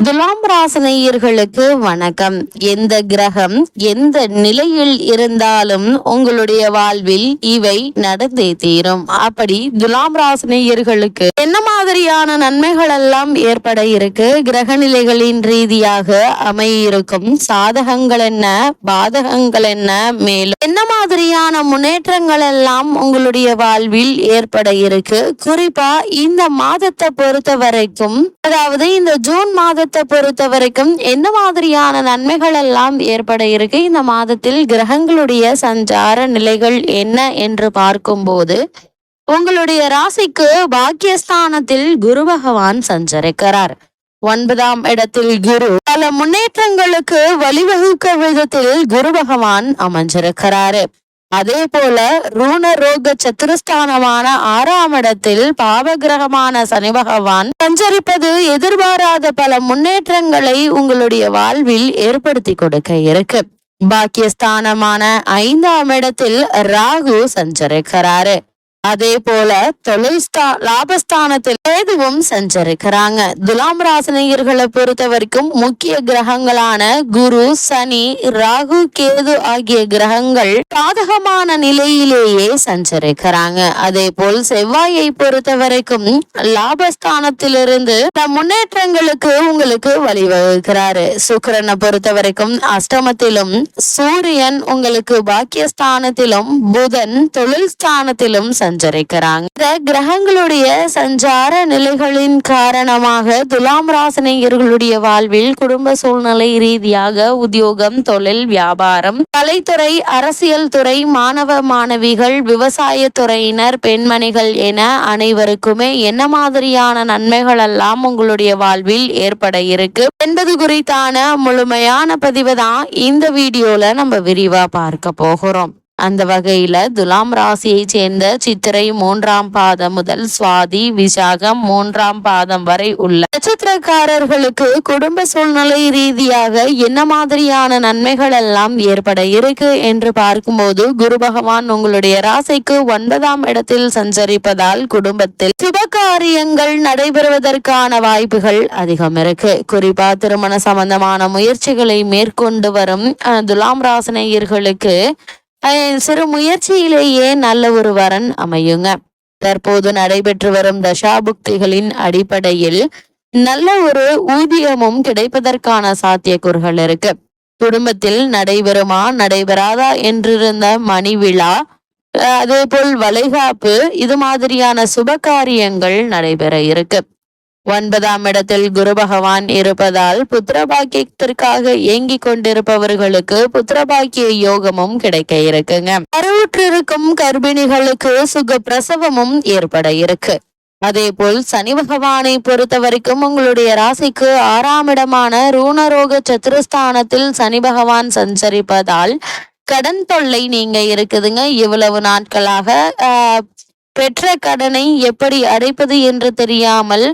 துலாம் ராசினியர்களுக்கு வணக்கம். எந்த கிரகம் எந்த நிலையில் இருந்தாலும் உங்களுடைய வாழ்வில் இவை நடந்தே தீரும். அப்படி துலாம் ராசினியர்களுக்கு என்ன மாதிரியான நன்மைகள் எல்லாம் ஏற்பட இருக்கு, கிரக நிலைகளின் ரீதியாக அமையிருக்கும் சாதகங்கள் என்ன, பாதகங்கள் என்ன, மேலும் என்ன மாதிரியான முன்னேற்றங்கள் எல்லாம் உங்களுடைய வாழ்வில் ஏற்பட இருக்கு. குறிப்பா இந்த மாதத்தை பொறுத்த வரைக்கும், அதாவது இந்த ஜூன் மாதத்தை பொறுத்த வரைக்கும் என்ன மாதிரியான நன்மைகள் எல்லாம் ஏற்பட இருக்கு, இந்த மாதத்தில் கிரகங்களுடைய சஞ்சார நிலைகள் என்ன என்று பார்க்கும்போது, உங்களுடைய ராசிக்கு பாக்கியஸ்தானத்தில் குரு பகவான் சஞ்சரிக்கிறார். 9ஆம் இடத்தில் குரு பல முன்னேற்றங்களுக்கு வழிவகுக்க விதத்தில் குரு பகவான் அமைஞ்சிருக்கிறாரு. அதே போல ரூணரோக சத்துருஸ்தானமான 6ஆம் இடத்தில் பாவகிரகமான சனி பகவான் சஞ்சரிப்பது எதிர்பாராத பல முன்னேற்றங்களை உங்களுடைய வாழ்வில் ஏற்படுத்தி கொடுக்க இருக்கு. பாக்கியஸ்தானமான 5ஆம் இடத்தில் ராகு சஞ்சரிக்கிறாரு. அதே போல லாபஸ்தானத்தில் கேதுவும் சஞ்சரிக்கிறாங்க. துலாம் ராசினியர்களை பொறுத்த வரைக்கும் முக்கிய கிரகங்களான குரு, சனி, ராகு, கேது ஆகிய கிரகங்கள் பாதகமான நிலையிலேயே சஞ்சரிக்கிறாங்க. அதே போல் செவ்வாயை பொறுத்த வரைக்கும் லாபஸ்தானத்திலிருந்து முன்னேற்றங்களுக்கு உங்களுக்கு வழிவகுக்கிறாரு. சுக்கிரனை பொறுத்த வரைக்கும் அஷ்டமத்திலும், சூரியன் உங்களுக்கு பாக்கியஸ்தானத்திலும், புதன் தொழில் ஸ்தானத்திலும் சஞ்சரிக்கிறாங்க. இந்த கிரகங்களுடைய சஞ்சார நிலைகளின் காரணமாக துலாம் ராசினியர்களுடைய வாழ்வில் குடும்ப சூழ்நிலை ரீதியாக உத்தியோகம், தொழில், வியாபாரம், கலைத்துறை, அரசியல் துறை, மாணவ மாணவிகள், விவசாய துறையினர், பெண்மணிகள் என அனைவருக்குமே என்ன மாதிரியான நன்மைகள் எல்லாம் உங்களுடைய வாழ்வில் ஏற்பட இருக்கு என்பது குறித்தான முழுமையான பதிவு தான் இந்த வீடியோல நம்ம விரிவா பார்க்க போகிறோம். அந்த வகையில துலாம் ராசியை சேர்ந்த சித்திரை 3ஆம் பாதம் முதல் சுவாதி, விசாகம் 3ஆம் பாதம் வரை உள்ள நட்சத்திரக்காரர்களுக்கு குடும்ப சூழ்நிலை ரீதியாக என்ன மாதிரியான நன்மைகள் எல்லாம் ஏற்பட இருக்கு என்று பார்க்கும்போது, குரு பகவான் உங்களுடைய ராசிக்கு 9ஆம் இடத்தில் சஞ்சரிப்பதால் குடும்பத்தில் சுபகாரியங்கள் நடைபெறுவதற்கான வாய்ப்புகள் அதிகம் இருக்கு. குறிப்பா திருமண சம்பந்தமான முயற்சிகளை மேற்கொண்டு வரும் துலாம் ராசினியர்களுக்கு சிறு முயற்சியிலேயே நல்ல ஒரு வரன் அமையுங்க. தற்போது நடைபெற்று வரும் தசாபுக்திகளின் அடிப்படையில் நல்ல ஒரு ஊதியமும் கிடைப்பதற்கான சாத்தியக்கூறுகள் இருக்கு. குடும்பத்தில் நடைபெறுமா நடைபெறாதா என்றிருந்த மணி விழா, அதே போல் வளைகாப்பு, இது மாதிரியான சுப காரியங்கள் நடைபெற இருக்கு. 9ஆம் இடத்தில் குரு பகவான் இருப்பதால் புத்திரபாக்கியத்திற்காக ஏங்கி கொண்டிருப்பவர்களுக்கு புத்திரபாக்கிய யோகமும் கிடைக்க இருக்குங்க. கருவுற்றிருக்கும் கர்ப்பிணிகளுக்கு சுக பிரசவமும் ஏற்பட இருக்கு. அதே போல் சனி பகவானை பொறுத்த வரைக்கும் உங்களுடைய ராசிக்கு 6ஆம் இடமான ரூணரோக சத்துருஸ்தானத்தில் சனி பகவான் சஞ்சரிப்பதால் கடன் தொல்லை நீங்க இருக்குதுங்க. இவ்வளவு நாட்களாக பெற்ற கடனை எப்படி அடைப்பது என்று தெரியாமல்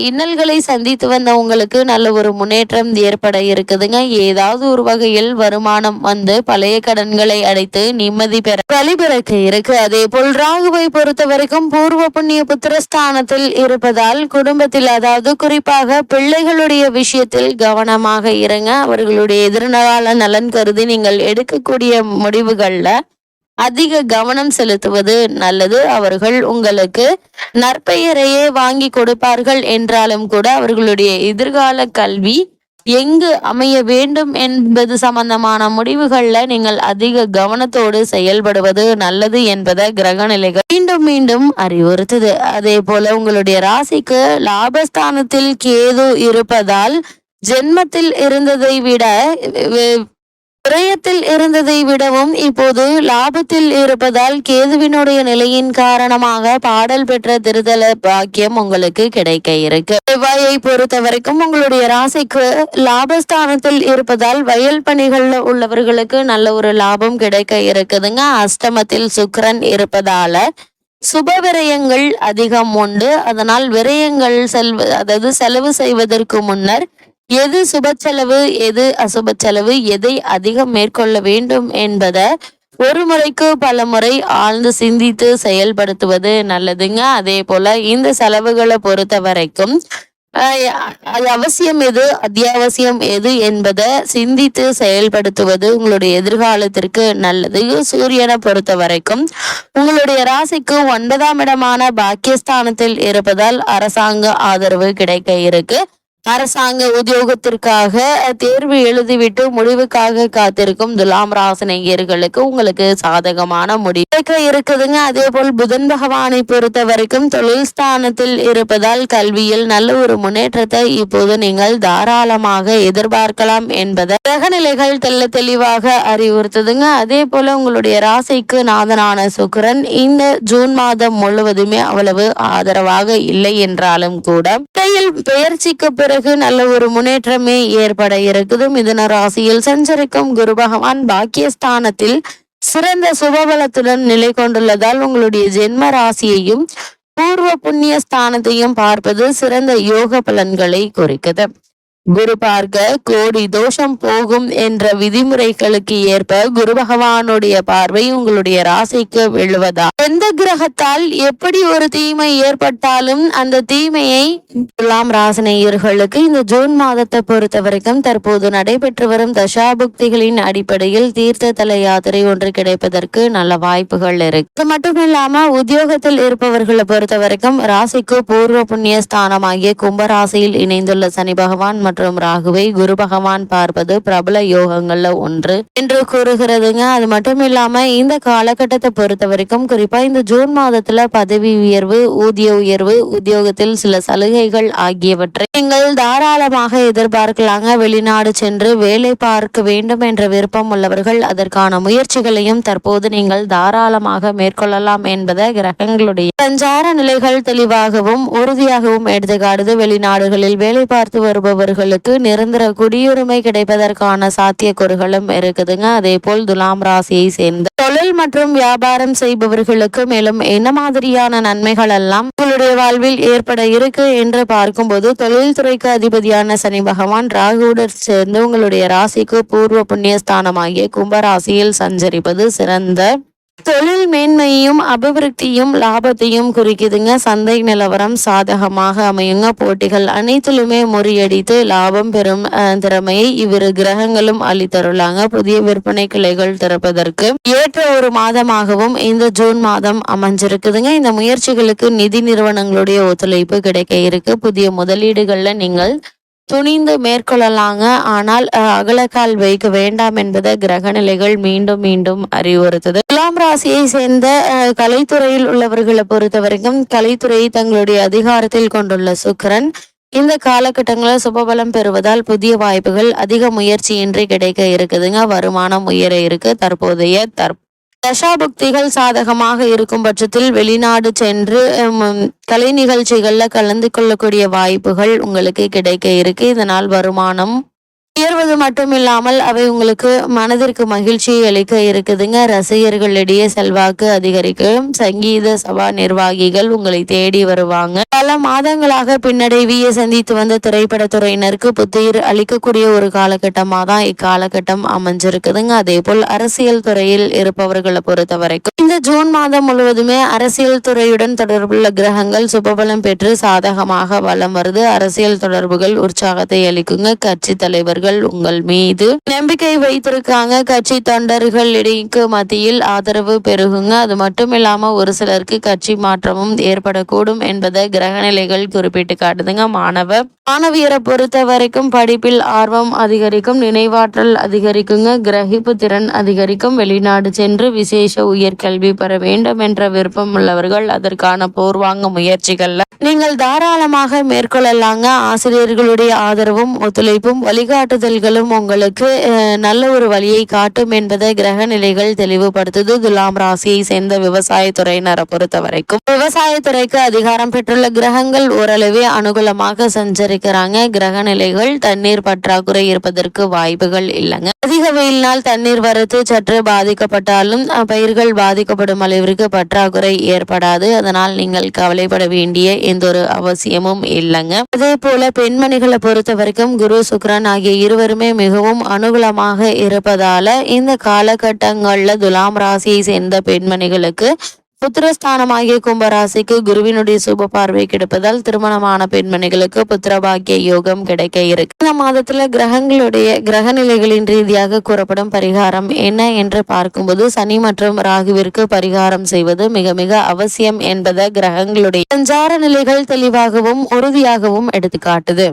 இன்னல்களை சந்தித்து வந்த உங்களுக்கு நல்ல ஒரு முன்னேற்றம் ஏற்பட இருக்குதுங்க. ஏதாவது ஒரு வகையில் வருமானம் வந்து பழைய கடன்களை அடைத்து நிம்மதி பெற வழிபிறக்க இருக்கு. அதே போல் ராகுவை பொறுத்த வரைக்கும் பூர்வ புண்ணிய புத்திரஸ்தானத்தில் இருப்பதால் குடும்பத்தில், அதாவது குறிப்பாக பிள்ளைகளுடைய விஷயத்தில் கவனமாக இருங்க. அவர்களுடைய எதிர்கால நலன் கருதி நீங்கள் எடுக்கக்கூடிய முடிவுகள்ல அதிக கவனம் செலுத்துவது நல்லது. அவர்கள் உங்களுக்கு நற்பெயரையே வாங்கி கொடுப்பார்கள் என்றாலும் கூட அவர்களுடைய எதிர்கால கல்வி எங்கு அமைய வேண்டும் என்பது சம்பந்தமான முடிவுகள்ல நீங்கள் அதிக கவனத்தோடு செயல்படுவது நல்லது என்பதை கிரக நிலைகள் மீண்டும் மீண்டும் அறிவுறுத்துது. அதே போல உங்களுடைய ராசிக்கு லாபஸ்தானத்தில் கேது இருப்பதால் ஜென்மத்தில் இருந்ததை விட விரயத்தில் இருந்ததை விடவும் இப்போது லாபத்தில் இருப்பதால் கேதுவினுடைய நிலையின் காரணமாக பாடல் பெற்ற திருதல பாக்கியம் உங்களுக்கு கிடைக்க இருக்கு. செவ்வாயை பொறுத்த வரைக்கும் உங்களுடைய ராசிக்கு லாபஸ்தானத்தில் இருப்பதால் வயல் பணிகள்ல உள்ளவர்களுக்கு நல்ல ஒரு லாபம் கிடைக்க இருக்குதுங்க. அஷ்டமத்தில் சுக்கிரன் இருப்பதால சுப விரயங்கள் அதிகம் உண்டு. அதனால் விரயங்கள் செலவு செய்வதற்கு முன்னர் எது சுப செலவு, எது அசுப செலவு, எதை அதிகம் மேற்கொள்ள வேண்டும் என்பதை ஒரு முறைக்கு பல முறை ஆழ்ந்து சிந்தித்து செயல்படுத்துவது நல்லதுங்க. அதே போல இந்த செலவுகளை பொறுத்த வரைக்கும் அது அவசியம் எது, அத்தியாவசியம் எது என்பதை சிந்தித்து செயல்படுத்துவது உங்களுடைய எதிர்காலத்திற்கு நல்லது. சூரியனை பொறுத்த வரைக்கும் உங்களுடைய ராசிக்கு 9ஆம் இடமான பாக்கியஸ்தானத்தில் இருப்பதால் அரசாங்க ஆதரவு கிடைக்க இருக்கு. அரசாங்க உத்தியோகத்திற்காக தேர்வு எழுதிவிட்டு முடிவுக்காக காத்திருக்கும் துலாம் ராசினியர்களுக்கு உங்களுக்கு சாதகமான முடிவு இருக்குதுங்க. அதே போல் புதன் பகவானை பொறுத்த வரைக்கும் தொழில் ஸ்தானத்தில் இருப்பதால் கல்வியில் நல்ல ஒரு முன்னேற்றத்தை இப்போது நீங்கள் தாராளமாக எதிர்பார்க்கலாம் என்பதை கிரகநிலைகள் தெல்ல தெளிவாக அறிவுறுத்துதுங்க. அதே போல உங்களுடைய ராசிக்கு நாதனான சுக்கிரன் இந்த ஜூன் மாதம் முழுவதுமே அவ்வளவு ஆதரவாக இல்லை என்றாலும் கூட பெயர்ச்சிக்கு பிறகு நல்ல ஒரு முன்னேற்றமே ஏற்பட இருக்குது. மிதுன ராசியில் சஞ்சரிக்கும் குரு பகவான் பாக்கியஸ்தானத்தில் சிறந்த சுபபலத்துடன் நிலை கொண்டுள்ளதால் உங்களுடைய ஜென்ம ராசியையும் பூர்வ புண்ணிய ஸ்தானத்தையும் பார்ப்பது சிறந்த யோக பலன்களை குறிக்குது. குரு பார்க்க கோடி தோஷம் போகும் என்ற விதிமுறைகளுக்கு ஏற்ப குரு பகவானுடைய பார்வை உங்களுடைய ராசிக்கு விழுவதா எந்த கிரகத்தால் எப்படி ஒரு தீமை ஏற்பட்டாலும் அந்த தீமையை துலாம் ராசினியர்களுக்கு இந்த ஜூன் மாதத்தை பொறுத்த வரைக்கும் தற்போது நடைபெற்று வரும் தசாபுக்திகளின் அடிப்படையில் தீர்த்த தல யாத்திரை ஒன்று கிடைப்பதற்கு நல்ல வாய்ப்புகள் இருக்கு. அது மட்டும் இல்லாம உத்தியோகத்தில் இருப்பவர்களை பொறுத்த வரைக்கும் ராசிக்கு பூர்வ புண்ணிய ஸ்தானமாகிய கும்பராசியில் இணைந்துள்ள சனி பகவான் மற்றும் ராகுவை குரு பகவான் பார்ப்பது பிரபல யோகங்கள்ல ஒன்று என்று கூறுகிறதுங்க. அது மட்டும் இல்லாம இந்த காலகட்டத்தை பொறுத்த வரைக்கும் குறிப்பா இந்த ஜூன் மாதத்துல பதவி உயர்வு, ஊதிய உயர்வு, உத்தியோகத்தில் சில சலுகைகள் ஆகியவற்றை நீங்கள் தாராளமாக எதிர்பார்க்கலாங்க. வெளிநாடு சென்று வேலை பார்க்க வேண்டும் என்ற விருப்பம் உள்ளவர்கள் அதற்கான முயற்சிகளையும் தற்போது நீங்கள் தாராளமாக மேற்கொள்ளலாம் என்பதை கிரகங்களுடைய சஞ்சார நிலைகள் தெளிவாகவும் உறுதியாகவும் எடுத்துக்காட்டுது. வெளிநாடுகளில் வேலை பார்த்து வருபவர்களுக்கு நிரந்தர குடியுரிமை கிடைப்பதற்கான சாத்தியக்கூறுகளும் இருக்குதுங்க. அதே போல் துலாம் ராசியை சேர்ந்த தொழில் மற்றும் வியாபாரம் செய்பவர்களுக்கு மேலும் என்ன மாதிரியான நன்மைகள் எல்லாம் உங்களுடைய வாழ்வில் ஏற்பட இருக்கு என்று பார்க்கும்போது தொழில்துறைக்கு அதிபதியான சனி பகவான் ராகுவுடன் சேர்ந்து உங்களுடைய ராசிக்கு பூர்வ புண்ணிய ஸ்தானமாகிய கும்பராசியில் சஞ்சரிப்பது சிறந்த தொழில் மேன்மையும் அபிவிருத்தியும் லாபத்தையும் குறிக்குதுங்க. சந்தை நிலவரம் சாதகமாக அமையுங்க. போட்டிகள் அனைத்திலுமே முறியடித்து லாபம் பெறும் திறமையை இவ்விரு கிரகங்களும் அளித்தருளாங்க. புதிய விற்பனை கிளைகள் திறப்பதற்கு ஏற்ற ஒரு மாதமாகவும் இந்த ஜூன் மாதம் அமைஞ்சிருக்குதுங்க. இந்த முயற்சிகளுக்கு நிதி நிறுவனங்களுடைய ஒத்துழைப்பு கிடைக்க இருக்கு. புதிய முதலீடுகள்ல நீங்கள் துணிந்து மேற்கொள்ளலாங்க. ஆனால் அகலக்கால் வைக்க வேண்டாம் என்பதை கிரக நிலைகள் மீண்டும் மீண்டும் அறிவுறுத்தது. துலாம் ராசியை சேர்ந்த கலைத்துறையில் உள்ளவர்களை பொறுத்த வரைக்கும் கலைத்துறையை தங்களுடைய அதிகாரத்தில் கொண்டுள்ள சுக்கிரன் இந்த காலகட்டங்களில் சுபபலம் பெறுவதால் புதிய வாய்ப்புகள் அதிக முயற்சியின்றி கிடைக்க இருக்குதுங்க. வருமானம் உயர இருக்கு. தற்போதைய தசாபுக்திகள் சாதகமாக இருக்கும் பட்சத்தில் வெளிநாடு சென்று கலை நிகழ்ச்சிகள்ல கலந்து கொள்ளக்கூடிய வாய்ப்புகள் உங்களுக்கு கிடைக்க இருக்கு. இதனால் வருமானம் உயர்வது மட்டும் இல்லாமல் அவை உங்களுக்கு மனதிற்கு மகிழ்ச்சியை அளிக்க இருக்குதுங்க. ரசிகர்களிடையே செல்வாக்கு அதிகரிக்கும். சங்கீத சபா நிர்வாகிகள் உங்களை தேடி வருவாங்க. பல மாதங்களாக பின்னடைவியை சந்தித்து வந்த திரைப்படத்துறையினருக்கு புத்துயிர் அளிக்கக்கூடிய ஒரு காலகட்டமாக தான் இக்காலகட்டம் அமைஞ்சிருக்குதுங்க. அதே போல் அரசியல் துறையில் இருப்பவர்களை பொறுத்த வரைக்கும் இந்த ஜூன் மாதம் முழுவதுமே அரசியல் துறையுடன் தொடர்புள்ள கிரகங்கள் சுபபலம் பெற்று சாதகமாக வலம் வருது. அரசியல் தொடர்புகள் உற்சாகத்தை அளிக்குங்க. கட்சி தலைவர்கள் உங்கள் மீது நம்பிக்கை வைத்திருக்காங்க. கட்சி தொண்டர்கள் இடைக்கு மத்தியில் ஆதரவு பெருகுங்க. அது மட்டும் இல்லாம ஒரு சிலருக்கு கட்சி மாற்றமும் ஏற்படக்கூடும் என்பதை கிரகநிலைகள் குறிப்பிட்டு காட்டுதுங்க. மாணவியரை பொறுத்த வரைக்கும் படிப்பில் ஆர்வம் அதிகரிக்கும். நினைவாற்றல் அதிகரிக்குங்க. கிரகிப்பு திறன் அதிகரிக்கும். வெளிநாடு சென்று விசேஷ உயர்கல்வி பெற வேண்டும் என்ற விருப்பம் உள்ளவர்கள் அதற்கான பூர்வாங்க முயற்சிகள்ல நீங்கள் தாராளமாக மேற்கொள்ளலாங்க. ஆசிரியர்களுடைய ஆதரவும் ஒத்துழைப்பும் வழிகாட்டுதல்களும் உங்களுக்கு நல்ல ஒரு வழியை காட்டும் என்பதை கிரக நிலைகள் தெளிவுபடுத்துது. துலாம் ராசியை சேர்ந்த விவசாயத்துறையினரை பொறுத்த வரைக்கும் விவசாயத்துறைக்கு அதிகாரம் பெற்றுள்ள கிரகங்கள் ஓரளவே அனுகூலமாக சஞ்சரிக்கிறாங்க. கிரக நிலைகள் தண்ணீர் பற்றாக்குறை இருப்பதற்கு வாய்ப்புகள் இல்லைங்க. அதிக வெயிலினால் தண்ணீர் வரத்து சற்று பாதிக்கப்பட்டாலும் பயிர்கள் பாதிக்கப்படும் அளவிற்கு பற்றாக்குறை ஏற்படாது. அதனால் நீங்கள் கவலைப்பட வேண்டிய எந்த ஒரு அவசியமும் இல்லைங்க. அதே போல பெண்மணிகளை பொறுத்த வரைக்கும் குரு சுக்கிரன் ஆகிய இருவருமே மிகவும் அனுகூலமாக இருப்பதால இந்த காலகட்டங்கள்ல துலாம் ராசியை சேர்ந்த பெண்மணிகளுக்கு புத்திரஸ்தானமாகிய கும்பராசிக்கு குருவினுடைய சுப பார்வை கிடைப்பதால் திருமணமான பெண்மணிகளுக்கு புத்திரபாக்கிய யோகம் கிடைக்க இருக்கு. இந்த மாதத்துல கிரக நிலைகளின் ரீதியாக கூறப்படும் பரிகாரம் என்ன என்று பார்க்கும்போது சனி மற்றும் ராகுவிற்கு பரிகாரம் செய்வது மிக மிக அவசியம் என்பதை கிரகங்களுடைய சஞ்சார நிலைகள் தெளிவாகவும் உறுதியாகவும் எடுத்துக்காட்டுது.